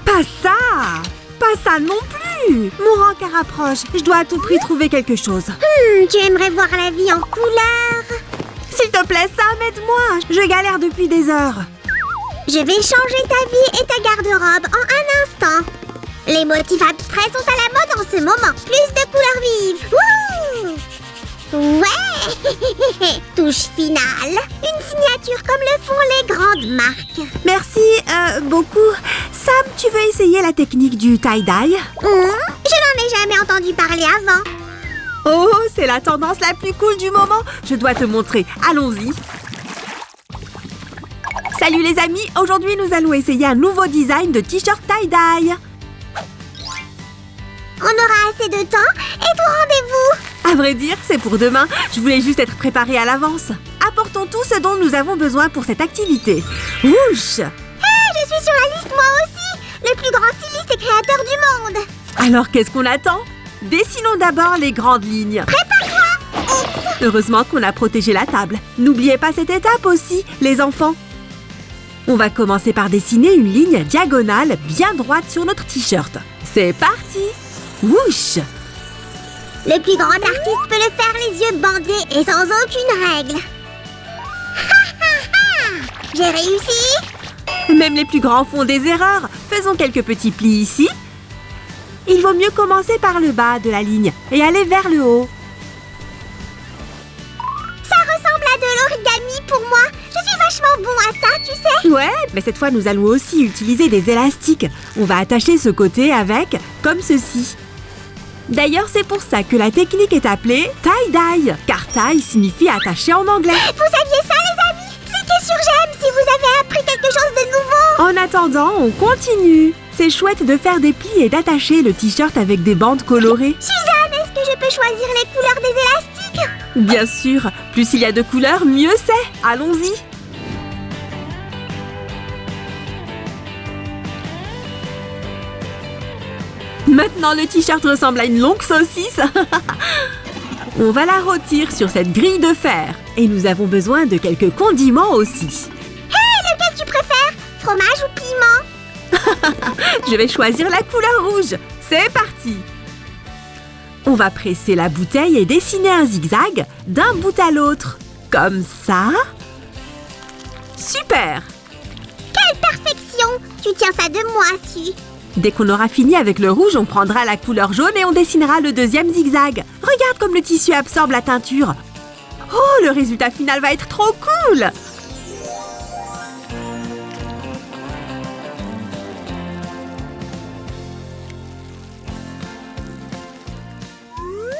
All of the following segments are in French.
Pas ça! Pas ça non plus! Mon rencard approche. Je dois à tout prix trouver quelque chose. Tu aimerais voir la vie en couleur? S'il te plaît, Sam, aide-moi! Je galère depuis des heures. Je vais changer ta vie et ta garde-robe en un instant. Les motifs abstraits sont à la mode en ce moment. Plus de couleurs vives. Wouh! Ouais! Touche finale. Une signature comme le font les grandes marques. Merci, beaucoup. Sam, tu veux essayer la technique du tie-dye? Je n'en ai jamais entendu parler avant. Oh, c'est la tendance la plus cool du moment. Je dois te montrer. Allons-y. Salut les amis, aujourd'hui nous allons essayer un nouveau design de t-shirt tie-dye. On aura assez de temps et tout rendez-vous. À vrai dire, c'est pour demain. Je voulais juste être préparée à l'avance. Apportons tout ce dont nous avons besoin pour cette activité. Wouch! Hey, je suis sur la liste moi aussi. Le plus grand styliste et créateur du monde. Alors qu'est-ce qu'on attend? Dessinons d'abord les grandes lignes. Prépare-toi. Heureusement qu'on a protégé la table. N'oubliez pas cette étape aussi, les enfants. On va commencer par dessiner une ligne diagonale bien droite sur notre t-shirt. C'est parti! Wouch! Le plus grand artiste peut le faire les yeux bandés et sans aucune règle. J'ai réussi! Même les plus grands font des erreurs. Faisons quelques petits plis ici. Il vaut mieux commencer par le bas de la ligne et aller vers le haut. Ça ressemble à de l'origami pour moi. Je suis vachement bon à ça, tu sais. Ouais, mais cette fois nous allons aussi utiliser des élastiques. On va attacher ce côté avec, comme ceci. D'ailleurs, c'est pour ça que la technique est appelée tie-dye, car tie signifie attacher en anglais. Vous saviez ça, les amis? Cliquez sur j'aime si vous avez appris quelque chose de nouveau. En attendant, on continue. C'est chouette de faire des plis et d'attacher le t-shirt avec des bandes colorées. Suzanne, est-ce que je peux choisir les couleurs des élastiques? Bien sûr, plus il y a de couleurs, mieux c'est. Allons-y. Maintenant, le t-shirt ressemble à une longue saucisse. On va la rôtir sur cette grille de fer. Et nous avons besoin de quelques condiments aussi. Hey, lequel tu préfères? Fromage ou piment? Je vais choisir la couleur rouge. C'est parti. On va presser la bouteille et dessiner un zigzag d'un bout à l'autre. Comme ça. Super! Quelle perfection! Tu tiens ça de moi, si. Dès qu'on aura fini avec le rouge, on prendra la couleur jaune et on dessinera le deuxième zigzag. Regarde comme le tissu absorbe la teinture. Oh, le résultat final va être trop cool!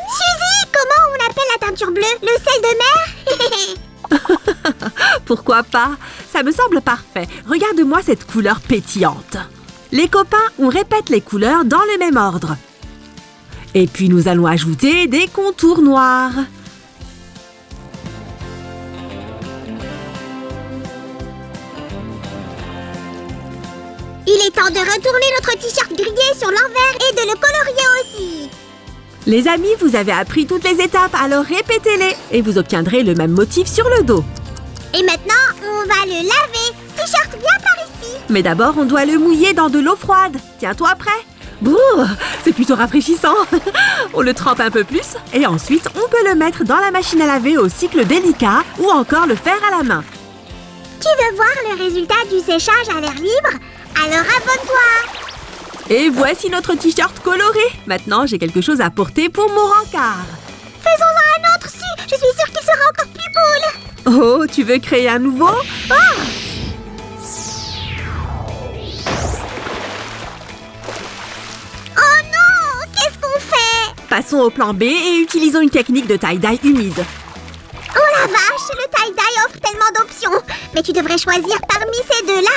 Suzy, comment on appelle la teinture bleue? Le sel de mer? Pourquoi pas? Ça me semble parfait. Regarde-moi cette couleur pétillante. Les copains, on répète les couleurs dans le même ordre. Et puis nous allons ajouter des contours noirs. Il est temps de retourner notre t-shirt grillé sur l'envers et de le colorier aussi. Les amis, vous avez appris toutes les étapes, alors répétez-les et vous obtiendrez le même motif sur le dos. Et maintenant, on va le laver. T-shirt, viens par ici. Mais d'abord, on doit le mouiller dans de l'eau froide. Tiens-toi prêt. Brrr, c'est plutôt rafraîchissant. On le trempe un peu plus et ensuite, on peut le mettre dans la machine à laver au cycle délicat ou encore le faire à la main. Tu veux voir le résultat du séchage à l'air libre? Alors abonne-toi. Et voici notre t-shirt coloré. Maintenant, j'ai quelque chose à porter pour mon rencard. Faisons-en un autre, si. Je suis sûre qu'il sera encore plus cool. Oh, tu veux créer un nouveau? Oh! Oh non! Qu'est-ce qu'on fait? Passons au plan B et utilisons une technique de tie-dye humide. Oh la vache! Le tie-dye offre tellement d'options. Mais tu devrais choisir parmi ces deux-là.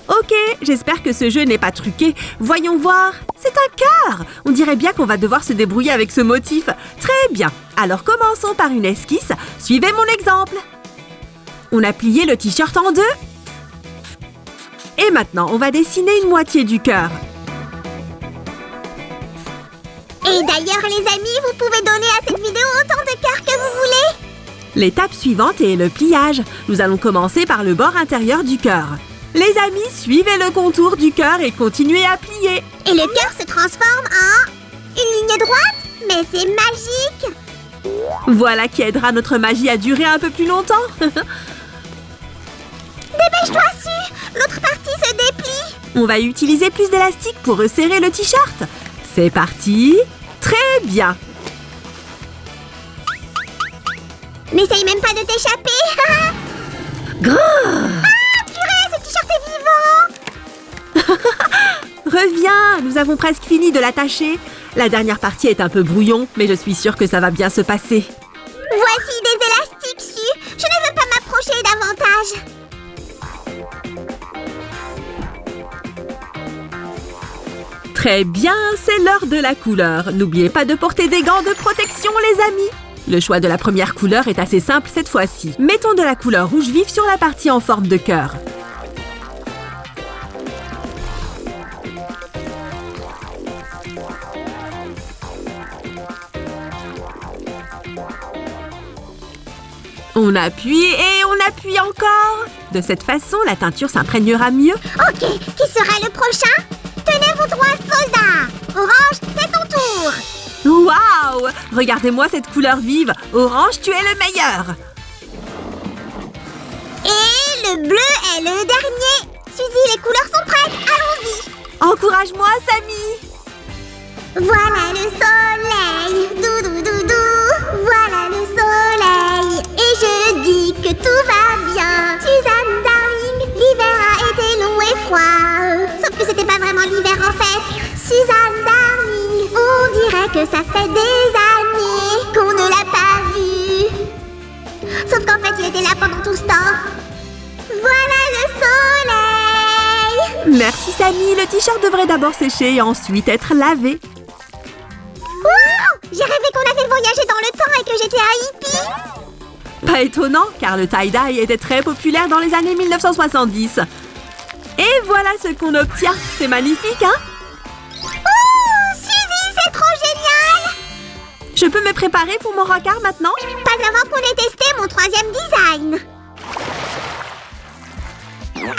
Ok, j'espère que ce jeu n'est pas truqué. Voyons voir. C'est un cœur. On dirait bien qu'on va devoir se débrouiller avec ce motif. Très bien. Alors commençons par une esquisse. Suivez mon exemple. On a plié le t-shirt en deux. Et maintenant, on va dessiner une moitié du cœur. Et d'ailleurs, les amis, vous pouvez donner à cette vidéo autant de cœurs que vous voulez. L'étape suivante est le pliage. Nous allons commencer par le bord intérieur du cœur. Les amis, suivez le contour du cœur et continuez à plier. Et le cœur se transforme en une ligne droite? Mais c'est magique! Voilà qui aidera notre magie à durer un peu plus longtemps. Dépêche-toi, Su! L'autre partie se déplie! On va utiliser plus d'élastique pour resserrer le t-shirt. C'est parti. Très bien. N'essaye même pas de t'échapper! Grrr. Ah, purée, ce t-shirt est vivant! Reviens, nous avons presque fini de l'attacher. La dernière partie est un peu brouillon, mais je suis sûre que ça va bien se passer. Voici des élastiques, Su! Je ne veux pas m'approcher davantage! Très bien, c'est l'heure de la couleur. N'oubliez pas de porter des gants de protection, les amis. Le choix de la première couleur est assez simple cette fois-ci. Mettons de la couleur rouge vif sur la partie en forme de cœur. On appuie et on appuie encore. De cette façon, la teinture s'imprégnera mieux. Ok, qui sera le prochain? Tenez-vous droit, soldats! Orange, c'est ton tour! Waouh! Regardez-moi cette couleur vive. Orange, tu es le meilleur. Et le bleu est le dernier! Suzy, les couleurs sont prêtes, allons-y! Encourage-moi, Samy. Voilà le soleil, doudou doudou, voilà le soleil. Et je dis que tout va bien. Suzanne darling, l'hiver a été long et froid. Sauf que c'était pas vraiment l'hiver en fait. Suzanne darling, on dirait que ça fait des années qu'on ne l'a pas vu. Sauf qu'en fait il était là pendant tout ce temps. Voilà le soleil. Merci, Samy. Le t-shirt devrait d'abord sécher et ensuite être lavé. Wow! J'ai rêvé qu'on avait voyagé dans le temps et que j'étais un hippie. Pas étonnant, car le tie-dye était très populaire dans les années 1970. Et voilà ce qu'on obtient. C'est magnifique, hein? Oh, Suzy, c'est trop génial! Je peux me préparer pour mon rockard maintenant? Pas avant qu'on ait testé mon troisième design.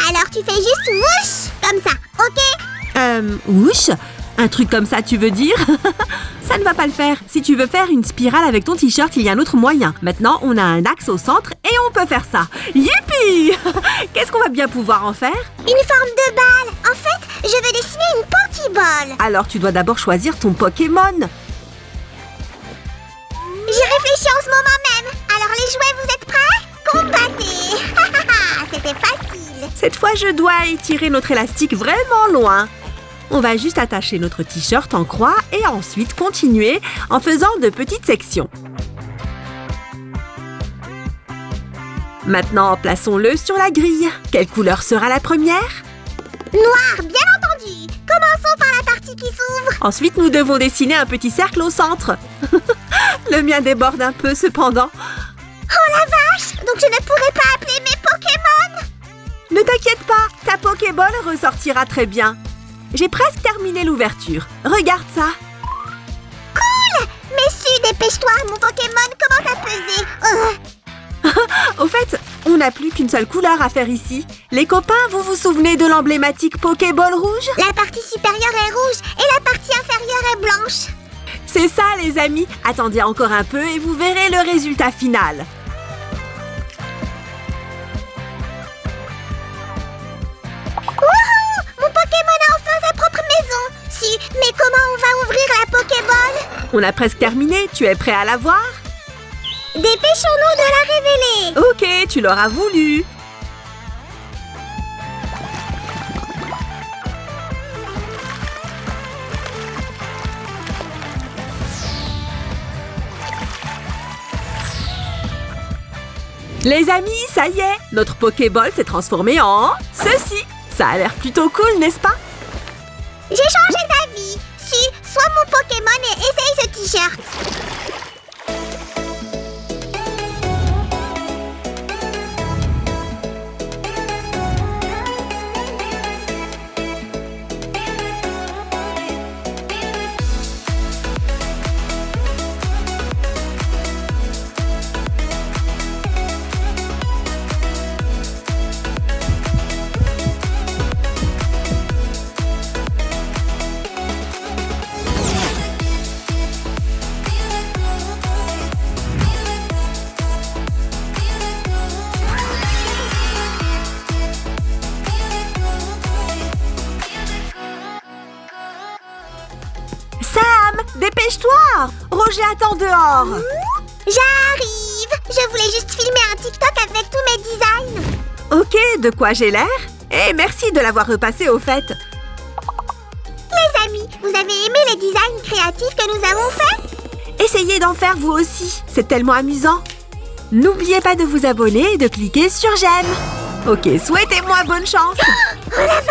Alors tu fais juste whoosh, comme ça, ok? Ouch? Un truc comme ça, tu veux dire? Ça ne va pas le faire. Si tu veux faire une spirale avec ton t-shirt, il y a un autre moyen. Maintenant, on a un axe au centre et on peut faire ça. Youpi! Qu'est-ce qu'on va bien pouvoir en faire? Une forme de balle. En fait, je veux dessiner une Pokéball. Alors, tu dois d'abord choisir ton Pokémon. J'y réfléchis en ce moment même. Alors les jouets, vous êtes prêts? Combattez! C'était facile. Cette fois, je dois étirer notre élastique vraiment loin. On va juste attacher notre t-shirt en croix et ensuite continuer en faisant de petites sections. Maintenant, plaçons-le sur la grille. Quelle couleur sera la première? Noir, bien entendu. Commençons par la partie qui s'ouvre. Ensuite, nous devons dessiner un petit cercle au centre. Le mien déborde un peu cependant. Oh la vache! Donc je ne pourrai pas appeler mes Pokémon? Ne t'inquiète pas, ta Pokéball ressortira très bien. J'ai presque terminé l'ouverture. Regarde ça. Cool! Mais Su, dépêche-toi, mon Pokémon commence à peser. Au fait, on n'a plus qu'une seule couleur à faire ici. Les copains, vous vous souvenez de l'emblématique Pokéball rouge? La partie supérieure est rouge et la partie inférieure est blanche. C'est ça, les amis. Attendez encore un peu et vous verrez le résultat final. Wouhou! Mon Pokémon a enfin sa propre maison. Si, mais comment on va ouvrir la Pokéball? On a presque terminé. Tu es prêt à la voir? Dépêchons-nous de la révéler. Ok, tu l'auras voulu. Les amis, ça y est, notre Pokéball s'est transformé en ceci. Ça a l'air plutôt cool, n'est-ce pas? J'ai changé d'avis. Su, sois mon Pokémon et essaye ce t-shirt. Dépêche-toi! Roger attend dehors. J'arrive! Je voulais juste filmer un TikTok avec tous mes designs. Ok, de quoi j'ai l'air? Et merci de l'avoir repassé au fait. Les amis, vous avez aimé les designs créatifs que nous avons faits? Essayez d'en faire vous aussi, c'est tellement amusant. N'oubliez pas de vous abonner et de cliquer sur j'aime. Ok, souhaitez-moi bonne chance. Oh la